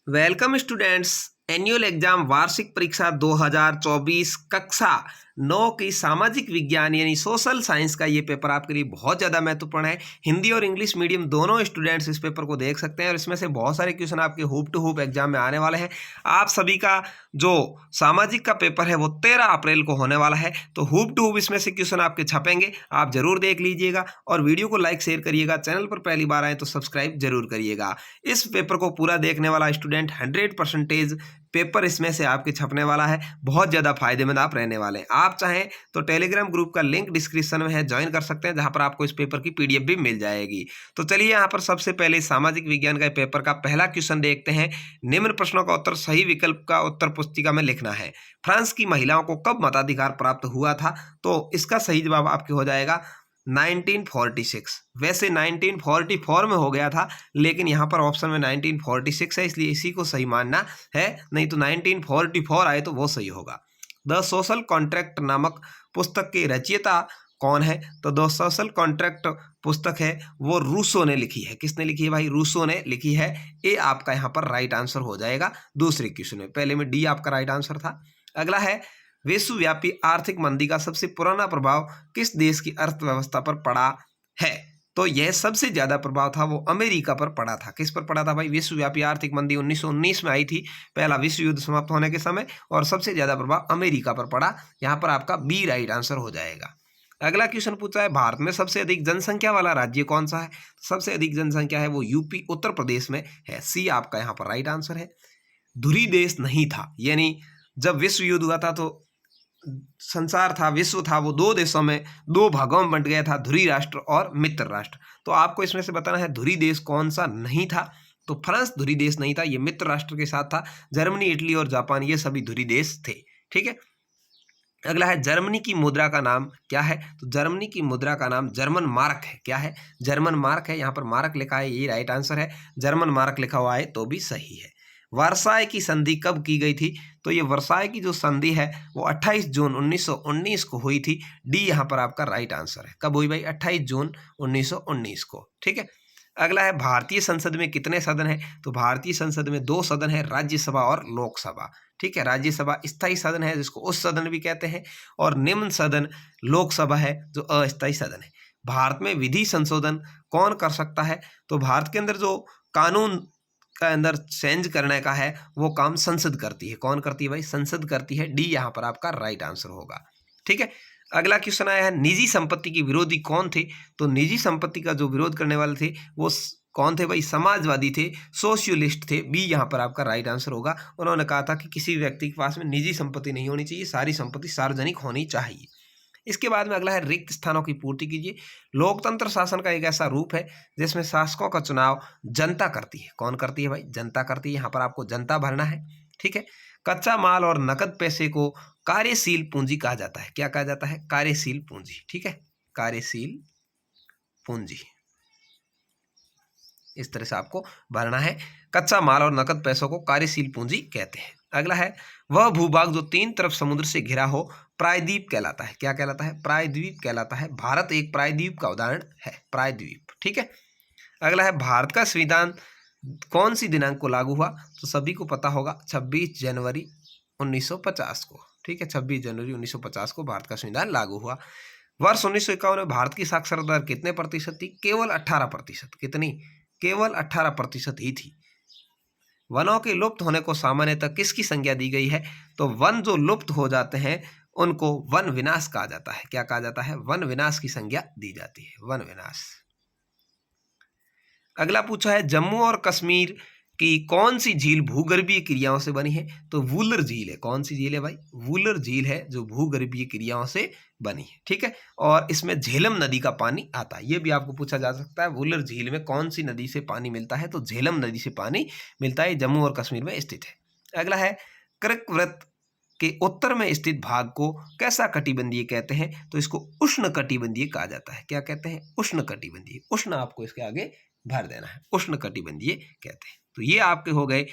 Welcome students. Annual exam वार्षिक परीक्षा 2024 कक्षा 9 की सामाजिक विज्ञान यानी सोशल साइंस का ये पेपर आपके लिए बहुत ज़्यादा महत्वपूर्ण है। हिंदी और इंग्लिश मीडियम दोनों स्टूडेंट्स इस पेपर को देख सकते हैं और इसमें से बहुत सारे क्वेश्चन आपके हुप टू हुप एग्जाम में आने वाले हैं। आप सभी का जो सामाजिक का पेपर है वो 13 अप्रैल को होने वाला है, तो हुप टू हुप इसमें से क्वेश्चन आपके छपेंगे। आप जरूर देख लीजिएगा और वीडियो को लाइक शेयर करिएगा। चैनल पर पहली बार आए तो सब्सक्राइब जरूर करिएगा। इस पेपर को पूरा देखने वाला स्टूडेंट 100% पेपर इसमें से आपके छपने वाला है। बहुत ज़्यादा फायदेमंद आप रहने वाले हैं। आप चाहें तो टेलीग्राम ग्रुप का लिंक डिस्क्रिप्शन में है, ज्वाइन कर सकते हैं, जहां पर आपको इस पेपर की पीडीएफ भी मिल जाएगी। तो चलिए यहाँ पर सबसे पहले सामाजिक विज्ञान का पेपर का पहला क्वेश्चन देखते हैं। निम्न प्रश्नों का उत्तर सही विकल्प का उत्तर पुस्तिका में लिखना है। फ्रांस की महिलाओं को कब मताधिकार प्राप्त हुआ था? तो इसका सही जवाब आपके हो जाएगा 1946। वैसे 1944 में हो गया था, लेकिन यहाँ पर ऑप्शन में 1946 है, इसलिए इसी को सही मानना है, नहीं तो 1944 आए तो वो सही होगा। द सोशल कॉन्ट्रैक्ट नामक पुस्तक के रचयिता कौन है? तो द सोशल कॉन्ट्रैक्ट पुस्तक है वो रूसो ने लिखी है। किसने लिखी है भाई? रूसो ने लिखी है। ए आपका यहाँ पर राइट आंसर हो जाएगा दूसरे क्वेश्चन में। पहले में डी आपका राइट आंसर था। अगला है विश्वव्यापी आर्थिक मंदी का सबसे पुराना प्रभाव किस देश की अर्थव्यवस्था पर पड़ा है? तो यह सबसे ज्यादा प्रभाव था वो अमेरिका पर पड़ा था। किस पर पड़ा था भाई? विश्वव्यापी आर्थिक मंदी 1919 में आई थी, पहला विश्व युद्ध समाप्त होने के समय, और सबसे ज्यादा प्रभाव अमेरिका पर पड़ा। यहाँ पर आपका बी राइट आंसर हो जाएगा। अगला क्वेश्चन पूछा है भारत में सबसे अधिक जनसंख्या वाला राज्य कौन सा है? सबसे अधिक जनसंख्या है वो यूपी उत्तर प्रदेश में है। सी आपका यहाँ पर राइट आंसर है। धुरी देश नहीं था, यानी जब विश्व युद्ध हुआ था तो संसार था, विश्व था, वो दो देशों में, दो भागों में बंट गया था, धुरी राष्ट्र और मित्र राष्ट्र। तो आपको इसमें से बताना है धुरी देश कौन सा नहीं था। तो फ्रांस धुरी देश नहीं था, ये मित्र राष्ट्र के साथ था। जर्मनी, इटली और जापान ये सभी धुरी देश थे। ठीक है। अगला है जर्मनी की मुद्रा का नाम क्या है? तो जर्मनी की मुद्रा का नाम जर्मन मार्क है। क्या है? जर्मन मार्क है। यहाँ पर मार्क लिखा है, ये राइट आंसर है। जर्मन मार्क लिखा हुआ है तो भी सही है। वर्साय की संधि कब की गई थी? तो ये वर्साय की जो संधि है वो 28 जून 1919 को हुई थी। डी यहाँ पर आपका राइट आंसर है। कब हुई भाई? 28 जून 1919 को। ठीक है। अगला है भारतीय संसद में कितने सदन है? तो भारतीय संसद में 2 सदन है, राज्यसभा और लोकसभा। ठीक है। राज्यसभा स्थायी सदन है जिसको उच्च सदन भी कहते हैं, और निम्न सदन लोकसभा है जो अस्थायी सदन है। भारत में विधि संशोधन कौन कर सकता है? तो भारत के अंदर जो कानून का अंदर चेंज करने का है वो काम संसद करती है। कौन करती है भाई? संसद करती है। डी यहाँ पर आपका राइट आंसर होगा। ठीक है। अगला क्वेश्चन आया है निजी संपत्ति के विरोधी कौन थे? तो निजी संपत्ति का जो विरोध करने वाले थे वो कौन थे भाई? समाजवादी थे, सोशलिस्ट थे। बी यहाँ पर आपका राइट आंसर होगा। उन्होंने कहा था कि किसी व्यक्ति के पास में निजी संपत्ति नहीं होनी चाहिए, सारी संपत्ति सार्वजनिक होनी चाहिए। इसके बाद में अगला है रिक्त स्थानों की पूर्ति कीजिए। लोकतंत्र शासन का एक ऐसा रूप है जिसमें शासकों का चुनाव जनता करती है। कौन करती है भाई? जनता करती है। यहाँ पर आपको जनता भरना है। ठीक है। कच्चा माल और नकद पैसे को कार्यशील पूंजी कहा जाता है। क्या कहा जाता है? कार्यशील पूंजी। ठीक है। कार्यशील पूंजी, इस तरह से आपको भरना है। कच्चा माल और नकद पैसों को कार्यशील पूंजी कहते हैं। अगला है वह भूभाग जो 3 तरफ समुद्र से घिरा हो प्रायद्वीप कहलाता है। क्या कहलाता है? प्रायद्वीप कहलाता है। भारत एक प्रायद्वीप का उदाहरण है। प्रायद्वीप। ठीक है। अगला है भारत का संविधान कौन सी दिनांक को लागू हुआ? तो सभी को पता होगा 26 जनवरी 1950 को। ठीक है। 26 जनवरी 1950 को भारत का संविधान लागू हुआ। वर्ष 1951 में भारत की साक्षरता दर कितने प्रतिशत थी? केवल 18%। कितनी? केवल 18% ही थी। वनों के लुप्त होने को सामान्यतः किसकी संज्ञा दी गई है? तो वन जो लुप्त हो जाते हैं उनको वन विनाश कहा जाता है। क्या कहा जाता है? वन विनाश की संज्ञा दी जाती है। वन विनाश। अगला पूछा है जम्मू और कश्मीर की कौन सी झील भूगर्भीय क्रियाओं से बनी है? तो वूलर झील है। कौन सी झील है भाई? वूलर झील है जो भूगर्भीय क्रियाओं से बनी है। ठीक है। और इसमें झेलम नदी का पानी आता है। ये भी आपको पूछा जा सकता है वूलर झील में कौन सी नदी से पानी मिलता है? तो झेलम नदी से पानी मिलता है। जम्मू और कश्मीर में स्थित है। अगला है कर्क वृत्त के उत्तर में स्थित भाग को कैसा कटिबंधीय कहते हैं? तो इसको उष्ण कटिबंधीय कहा जाता है। क्या कहते हैं? उष्ण कटिबंधीय। उष्ण आपको इसके आगे भर देना है। उष्ण कटिबंधीय कहते हैं। तो ये आपके हो गए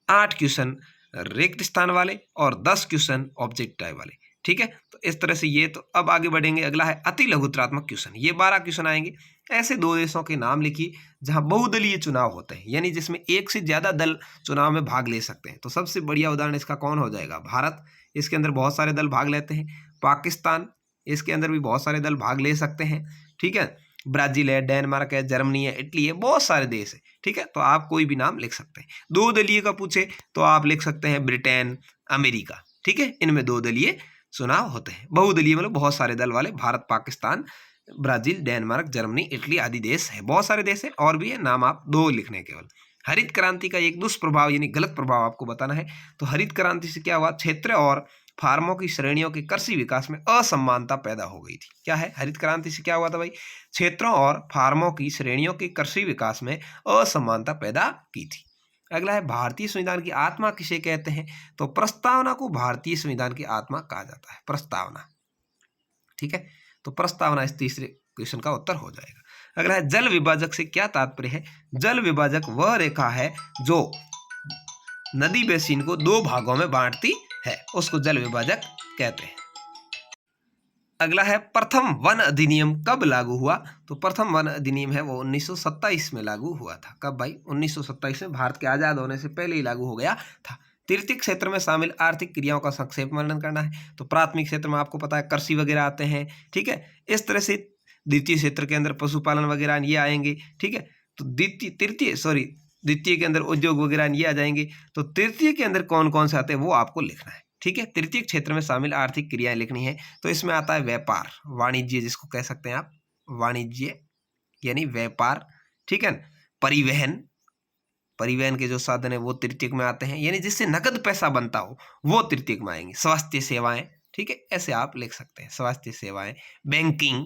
8 क्वेश्चन रिक्त स्थान वाले और 10 क्वेश्चन ऑब्जेक्ट टाइप वाले। ठीक है। तो तो इस तरह से ये, तो अब आगे बढ़ेंगे। अगला है अति लघुत्रात्मक क्वेश्चन। ये 12 क्वेश्चन आएंगे। ऐसे 2 देशों के नाम लिखिए जहां बहुदलीय चुनाव होते हैं, यानी जिसमें एक से ज्यादा दल चुनाव में भाग ले सकते हैं। तो सबसे बढ़िया उदाहरण इसका कौन हो जाएगा? भारत, इसके अंदर बहुत सारे दल भाग लेते हैं। पाकिस्तान, इसके अंदर भी बहुत सारे दल भाग ले सकते हैं। ठीक है, ब्राजील है, डेनमार्क है, जर्मनी है, इटली है, बहुत सारे देश है। ठीक है, तो आप कोई भी नाम लिख सकते हैं। 2 दलीय का पूछे तो आप लिख सकते हैं ब्रिटेन, अमेरिका। ठीक है, इनमें 2 दलीय चुनाव होते हैं। बहुदलीय मतलब बहुत सारे दल वाले Bharat, Pakistan, Brazil, Denmark, Germany, Italy आदि देश है। बहुत सारे देश है और भी है, नाम आप 2 लिखने केवल। हरित क्रांति का एक दुष्प्रभाव यानी गलत प्रभाव आपको बताना है। तो हरित क्रांति से क्या हुआ? क्षेत्र और फार्मों की श्रेणियों के कृषि विकास में असमानता पैदा हो गई थी। क्या है? हरित क्रांति से क्या हुआ था भाई? क्षेत्रों और फार्मों की श्रेणियों के कृषि विकास में असमानता पैदा की थी। अगला है भारतीय संविधान की आत्मा किसे कहते हैं? तो प्रस्तावना को भारतीय संविधान की आत्मा कहा जाता है। प्रस्तावना। ठीक है, तो प्रस्तावना इस तीसरे क्वेश्चन का उत्तर हो जाएगा। अगला है जल विभाजक से क्या तात्पर्य है? जल विभाजक वह रेखा है जो नदी बेसिन को 2 भागों में बांटती है, उसको जल विभाजक कहते हैं। अगला है प्रथम वन अधिनियम कब लागू हुआ? तो प्रथम वन अधिनियम है वो 1927 में लागू हुआ था। कब भाई? 1927 में, भारत के आजाद होने से पहले ही लागू हो गया था। तृतीय क्षेत्र में शामिल आर्थिक क्रियाओं का संक्षेप वर्णन करना है। तो प्राथमिक क्षेत्र में आपको पता है कृषि वगैरह आते हैं। ठीक है, इस तरह से द्वितीय क्षेत्र के अंदर पशुपालन वगैरह ये आएंगे। ठीक है, तो द्वितीय के अंदर उद्योग वगैरह ये आ जाएंगे। तो तृतीय के अंदर कौन कौन से आते हैं वो आपको लिखना है। ठीक है, तृतीय क्षेत्र में शामिल आर्थिक क्रियाएं लिखनी है। तो इसमें आता है व्यापार, वाणिज्य जिसको कह सकते हैं आप, वाणिज्य यानी व्यापार। ठीक है, परिवहन, परिवहन के जो साधन है वो तृतीयक में आते हैं, यानी जिससे नकद पैसा बनता हो वो तृतीयक में आएंगे। स्वास्थ्य सेवाएं, ठीक है, ऐसे आप लिख सकते हैं। स्वास्थ्य सेवाएं, बैंकिंग,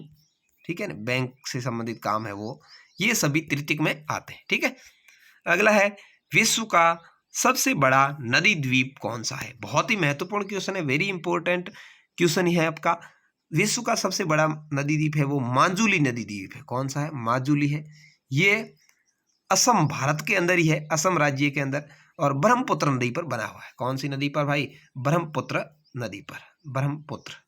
ठीक है ना, बैंक से संबंधित काम है वो, ये सभी तृतीयक में आते हैं। ठीक है, अगला है विश्व का सबसे बड़ा नदी द्वीप कौन सा है? बहुत ही महत्वपूर्ण क्वेश्चन है, वेरी इंपॉर्टेंट क्वेश्चन ही है आपका। विश्व का सबसे बड़ा नदी द्वीप है वो माजुली नदी द्वीप है। कौन सा है? माजुली है। ये असम, भारत के अंदर ही है, असम राज्य के अंदर, और ब्रह्मपुत्र नदी पर बना हुआ है। कौन सी नदी पर भाई? ब्रह्मपुत्र नदी पर। ब्रह्मपुत्र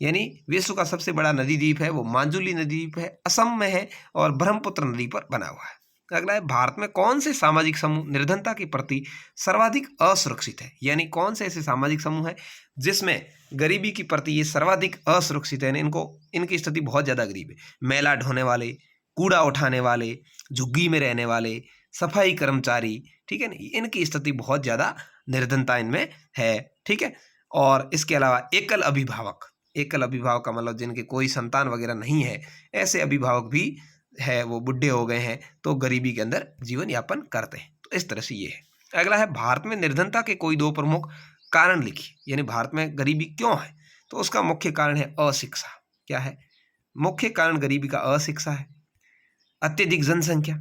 यानी विश्व का सबसे बड़ा नदी द्वीप है वो माजुली नदी द्वीप है, असम में है और ब्रह्मपुत्र नदी पर बना हुआ है। अगला है भारत में कौन से सामाजिक समूह निर्धनता के प्रति सर्वाधिक असुरक्षित है? यानी कौन से ऐसे सामाजिक समूह है जिसमें गरीबी के प्रति ये सर्वाधिक असुरक्षित है, इनकी स्थिति बहुत ज्यादा गरीब है। मेला ढोने वाले, कूड़ा उठाने वाले, झुग्गी में रहने वाले, सफाई कर्मचारी, ठीक है ना, इनकी स्थिति बहुत ज्यादा निर्धनता इनमें है। ठीक है, और इसके अलावा एकल अभिभावक, एकल अभिभावक का मतलब जिनके कोई संतान वगैरह नहीं है, ऐसे अभिभावक भी है, वो बुढ़े हो गए हैं तो गरीबी के अंदर जीवन यापन करते हैं। तो इस तरह से ये है। अगला है भारत में निर्धनता के कोई 2 प्रमुख कारण लिखिए, यानी भारत में गरीबी क्यों है? तो उसका मुख्य कारण है अशिक्षा। क्या है मुख्य कारण गरीबी का? अशिक्षा है। अत्यधिक जनसंख्या,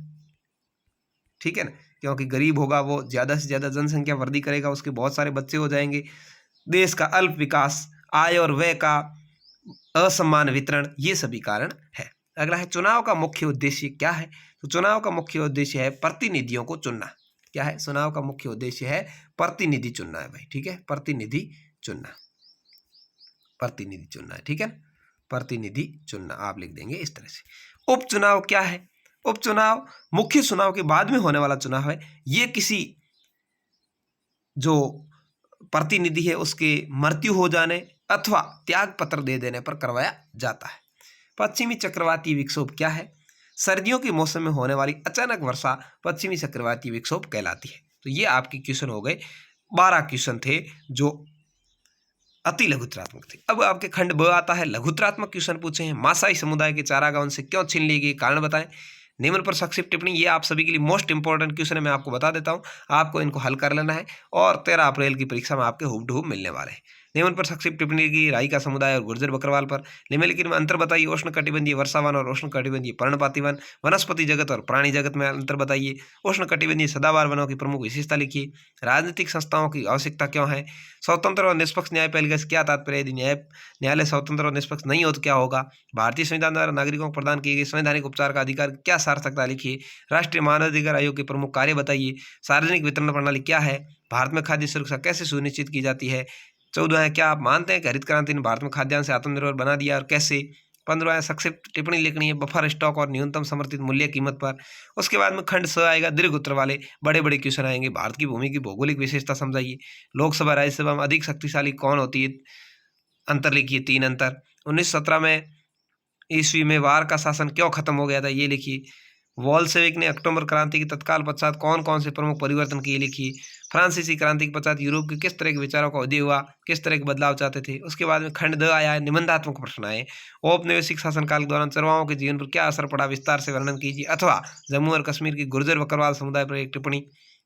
ठीक है ना, क्योंकि गरीब होगा वो ज्यादा से ज्यादा जनसंख्या वृद्धि करेगा, उसके बहुत सारे बच्चे हो जाएंगे। देश का अल्प विकास, आय और व्यय का असमान वितरण, ये सभी कारण है। अगला है चुनाव का मुख्य उद्देश्य क्या है? तो चुनाव का मुख्य उद्देश्य है प्रतिनिधियों को चुनना। क्या है? चुनाव का मुख्य उद्देश्य है प्रतिनिधि चुनना है भाई। ठीक है, प्रतिनिधि चुनना, प्रतिनिधि चुनना है। ठीक है, प्रतिनिधि चुनना आप लिख देंगे इस तरह से। उपचुनाव क्या है? उपचुनाव मुख्य चुनाव के बाद में होने वाला चुनाव है। ये किसी जो प्रतिनिधि है उसके मृत्यु हो जाने अथवा त्याग पत्र दे देने पर करवाया जाता है। पश्चिमी चक्रवाती विक्षोभ क्या है? सर्दियों के मौसम में होने वाली अचानक वर्षा पश्चिमी चक्रवाती विक्षोभ कहलाती है। तो ये आपके क्वेश्चन हो गए, 12 क्वेश्चन थे जो अति लघुत्रात्मक थे। अब आपके खंड ब आता है, लघुत्रात्मक क्वेश्चन पूछे हैं। मासाई समुदाय के चारागाह उनसे क्यों छीन ली गई, कारण बताएं। निम्न पर संक्षिप्त टिप्पणी, ये आप सभी के लिए मोस्ट इंपॉर्टेंट क्वेश्चन है, मैं आपको बता देता हूं, आपको इनको हल कर लेना है और 13 अप्रैल की परीक्षा में आपके हुबहू मिलने वाले हैं। निम्न पर संक्षिप्त टिप्पणी की राई का समुदाय और गुर्जर बकरवाल पर। निम्नलिखित में अंतर बताइए। उष्ण कटिबंधीय वर्षावन और उष्ण कटिबंधीय पर्णपाती वन। वनस्पति जगत और प्राणी जगत में अंतर बताइए। उष्ण कटिबंधीय सदाबहार वनों की प्रमुख विशेषता लिखिए। राजनीतिक संस्थाओं की आवश्यकता क्यों है? स्वतंत्र और निष्पक्ष न्यायपालिका से क्या तात्पर्य? यदि न्यायालय स्वतंत्र और निष्पक्ष नहीं हो तो क्या होगा? भारतीय संविधान द्वारा नागरिकों को प्रदान किए गए संवैधानिक उपचार का अधिकार क्या सार्थकता लिखिए। राष्ट्रीय मानवाधिकार आयोग के प्रमुख कार्य बताइए। सार्वजनिक वितरण प्रणाली क्या है? भारत में खाद्य सुरक्षा कैसे सुनिश्चित की जाती है? 14 है, क्या आप मानते हैं कि हरित क्रांति ने भारत में खाद्यान्न से आत्मनिर्भर बना दिया और कैसे? 15 है, संक्षिप्त टिप्पणी लिखनी है बफर स्टॉक और न्यूनतम समर्थित मूल्य कीमत पर। उसके बाद में खंड 6 आएगा, दीर्घ उत्तर वाले बड़े बड़े क्वेश्चन आएंगे। भारत की भूमि की भौगोलिक विशेषता समझाइए। लोकसभा राज्यसभा में अधिक शक्तिशाली कौन होती है? अंतर लिखिए, 3 अंतर। 1917 में ईस्वी में वार का शासन क्यों खत्म हो गया था, ये लिखिए। वॉल्शेविक ने अक्टूबर क्रांति के तत्काल पश्चात कौन कौन से प्रमुख परिवर्तन किए, लिखिए। फ्रांसीसी क्रांति के पश्चात यूरोप के किस तरह के विचारों का उदय हुआ, किस तरह के बदलाव चाहते थे। उसके बाद में खंड 2 आया है, निबंधात्मक प्रश्न आए। औपनिवेशिक शासनकाल के दौरान चरवाहों के जीवन पर क्या असर पड़ा, विस्तार से वर्णन कीजिए। अथवा जम्मू और कश्मीर की गुर्जर बकरवाल समुदाय पर एक टिप्पणी।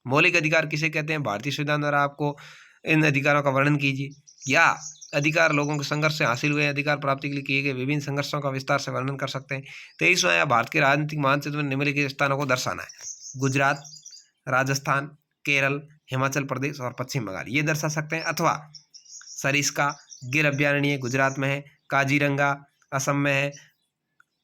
मौलिक अधिकार किसे कहते हैं, भारतीय संविधान द्वारा आपको इन अधिकारों का वर्णन कीजिए। या अधिकार लोगों के संघर्ष से हासिल हुए, अधिकार प्राप्ति के लिए किए गए विभिन्न संघर्षों का विस्तार से वर्णन कर सकते हैं। 23वां आया, भारत के राजनीतिक मानचित्र में निम्नलिखित स्थानों को दर्शाना है। गुजरात, राजस्थान, केरल, हिमाचल प्रदेश और पश्चिम बंगाल, ये दर्शा सकते हैं। अथवा सरिस्का गिर अभयारण्य गुजरात में है, काजीरंगा असम में है,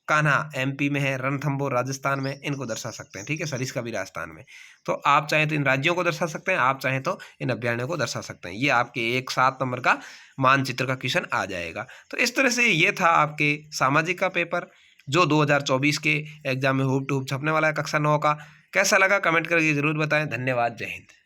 कान्हा एमपी में है, रणथंभौर राजस्थान में, इनको दर्शा सकते हैं। ठीक है, सरिस्का भी राजस्थान में। तो आप चाहें तो इन राज्यों को दर्शा सकते हैं, आप चाहें तो इन अभयारण्यों को दर्शा सकते हैं। ये आपके एक 7 नंबर का मानचित्र का क्वेश्चन आ जाएगा। तो इस तरह से ये था आपके सामाजिक का पेपर, जो 2024 के एग्जाम में हूब टू हूब छपने वाला है कक्षा 9 का। कैसा लगा कमेंट करके जरूर बताएं। धन्यवाद, जय हिंद।